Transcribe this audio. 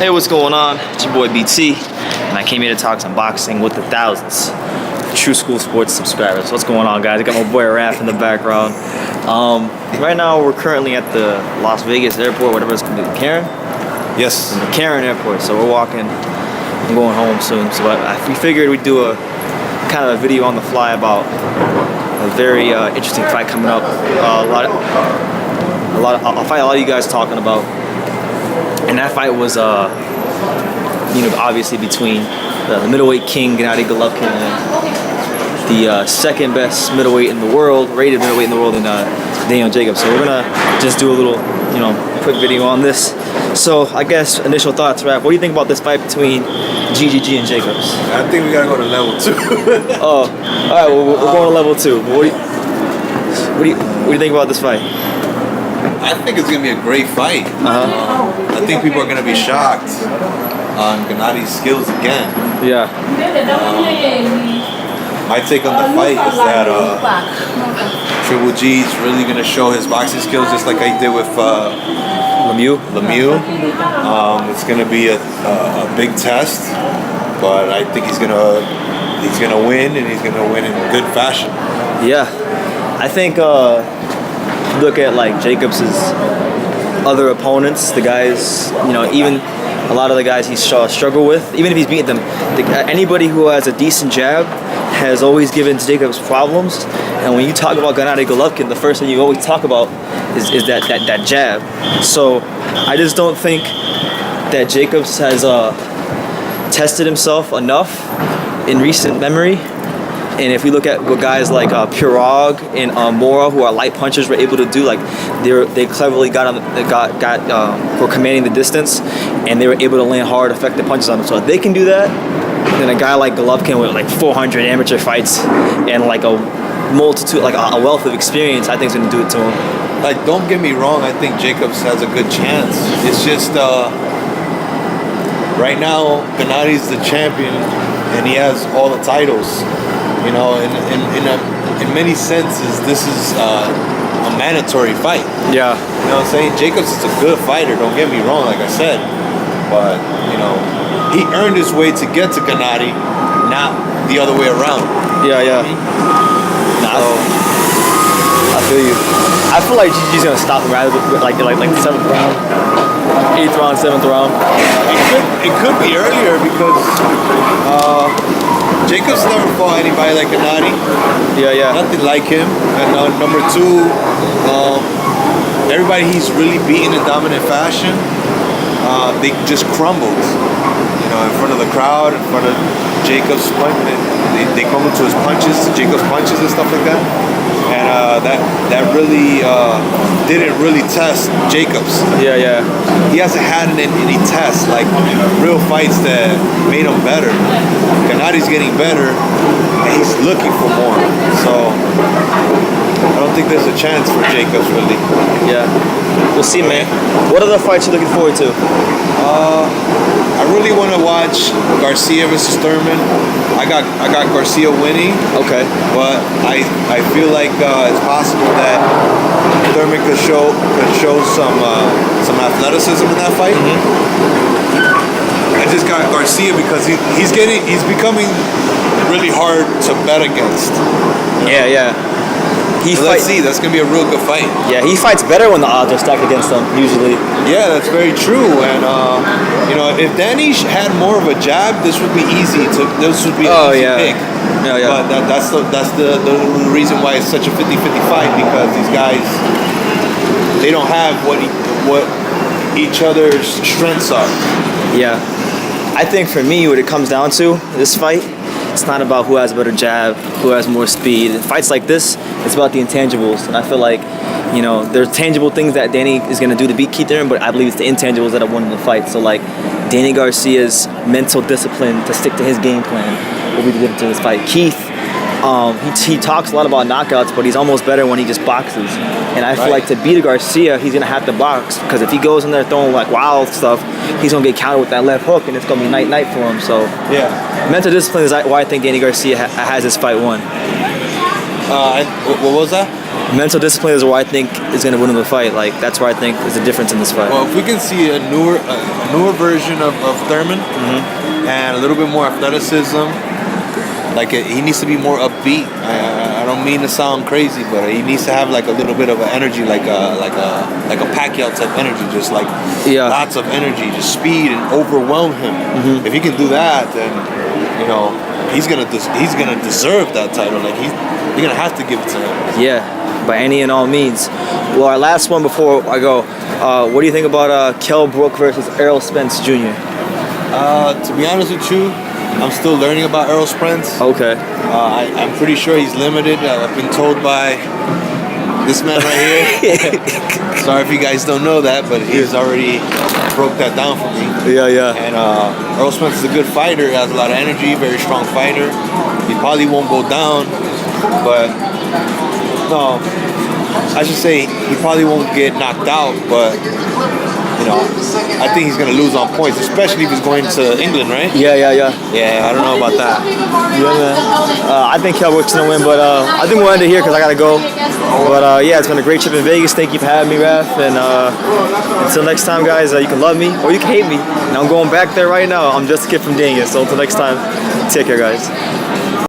Hey, what's going on? It's your boy BT, and I came here to talk some boxing with the thousands of True School Sports subscribers. What's going on, guys? I got my boy Raph in the background. Right now, we're currently at the Las Vegas airport, whatever it's going to be. Karen? Yes. The Karen airport. So we're walking. I'm going home soon. So we figured we'd do a kind of a video on the fly about a very interesting fight coming up. A fight a lot of you guys talking about. And that fight was, obviously between the middleweight king, Gennady Golovkin, and the second best middleweight in the world, rated middleweight in the world, in Daniel Jacobs. So we're gonna just do a little, quick video on this. So I guess initial thoughts, Raph. What do you think about this fight between GGG and Jacobs? I think we gotta go to level 2. Oh, all right. Well, we're going to level 2. But what do you think about this fight? I think it's gonna be a great fight. I think people are gonna be shocked on Gennady's skills again. Yeah. My take on the fight is that Triple G is really gonna show his boxing skills just like I did with Lemieux. It's gonna be a big test, but I think he's gonna win, and he's gonna win in good fashion. Yeah, I think. Look at like Jacobs' other opponents, the guys, even a lot of the guys he's struggled with, even if he's beaten them, anybody who has a decent jab has always given Jacobs problems. And when you talk about Gennady Golovkin, the first thing you always talk about is that jab. So I just don't think that Jacobs has tested himself enough in recent memory. And if we look at what guys like Pirog and Mora, who are light punchers, were able to do, like they cleverly were commanding the distance, and they were able to land hard, effective punches on them. So if they can do that, then a guy like Golovkin with like 400 amateur fights and like a multitude, like a wealth of experience, I think is going to do it to him. Like, don't get me wrong, I think Jacobs has a good chance. It's just right now Gennady's the champion, and he has all the titles. In many senses, this is a mandatory fight. Yeah. You know what I'm saying? Jacobs is a good fighter, don't get me wrong, like I said. But, he earned his way to get to Gennady, not the other way around. Yeah. I feel you. I feel like GG's gonna stop him rather like the 7th round, 8th round, 7th round. It could be earlier because Jacobs never fought anybody like Gennady. Yeah. Nothing like him. And number 2, everybody he's really beaten in dominant fashion, they just crumbled. In front of the crowd, in front of Jacobs' punch, they crumbled to his punches, to Jacobs' punches and stuff like that. And that really didn't really test Jacobs. Yeah. He hasn't had any tests, like real fights that made him better. Gennady's getting better, and he's looking for more. So I don't think there's a chance for Jacobs, really. Yeah. We'll see, man. What other fights you looking forward to? I really want to watch GARCIA versus THURMAN. I got GARCIA winning. Okay. But I feel like it's possible that THURMAN could show some athleticism in that fight. I just got GARCIA because he's becoming really hard to bet against. Yeah. Let's see. That's gonna be a real good fight. Yeah, he fights better when the odds are stacked against him usually. Yeah, that's very true. And if Danny had more of a jab, this would be easy. This would be an easy pick. Yeah. But that's the reason why it's such a 50-50 fight, because these guys, they don't have what each other's strengths are. Yeah, I think for me, what it comes down to this fight, it's not about who has a better jab, who has more speed. In fights like this, it's about the intangibles. And I feel like, there's tangible things that Danny is going to do to beat Keith Thurman, but I believe it's the intangibles that have won the fight. So, like, Danny Garcia's mental discipline to stick to his game plan will be the difference in this fight. Keith, he talks a lot about knockouts, but he's almost better when he just boxes. And I feel like to beat a Garcia, he's going to have to box, because if he goes in there throwing like wild stuff, he's going to get countered with that left hook, and it's going to be night for him. So mental discipline is why I think Danny Garcia has this fight won. What was that? mental discipline is where I think is going to win him the fight. Like that's where I think is the difference in this fight. Well, if we can see a newer version of Thurman and a little bit more athleticism, like he needs to be more upbeat. I don't mean to sound crazy, but he needs to have like a little bit of an energy, like a Pacquiao type energy, just like lots of energy, just speed and overwhelm him. If he can do that, then you know he's gonna deserve that title. Like you're gonna have to give it to him. Yeah, by any and all means. Well, our last one before I go. What do you think about Kell Brook versus Errol Spence Jr.? To be honest with you, I'm still learning about Errol Spence. Okay. I'm pretty sure he's limited. I've been told by this man right here. Sorry if you guys don't know that, but he's already broke that down for me. Yeah. And Errol Spence is a good fighter. He has a lot of energy, very strong fighter. He probably won't go down, but no, I should say he probably won't get knocked out, but you know, I think he's gonna lose on points, especially if he's going to England, right? Yeah. Yeah, I don't know about that. Yeah, man. I think Kell Brook's gonna win, but I think we'll end it here because I gotta go. But yeah, it's been a great trip in Vegas. Thank you for having me, Raf. And until next time, guys, you can love me or you can hate me. And I'm going back there right now. I'm just a kid from Daniel. So until next time, take care, guys.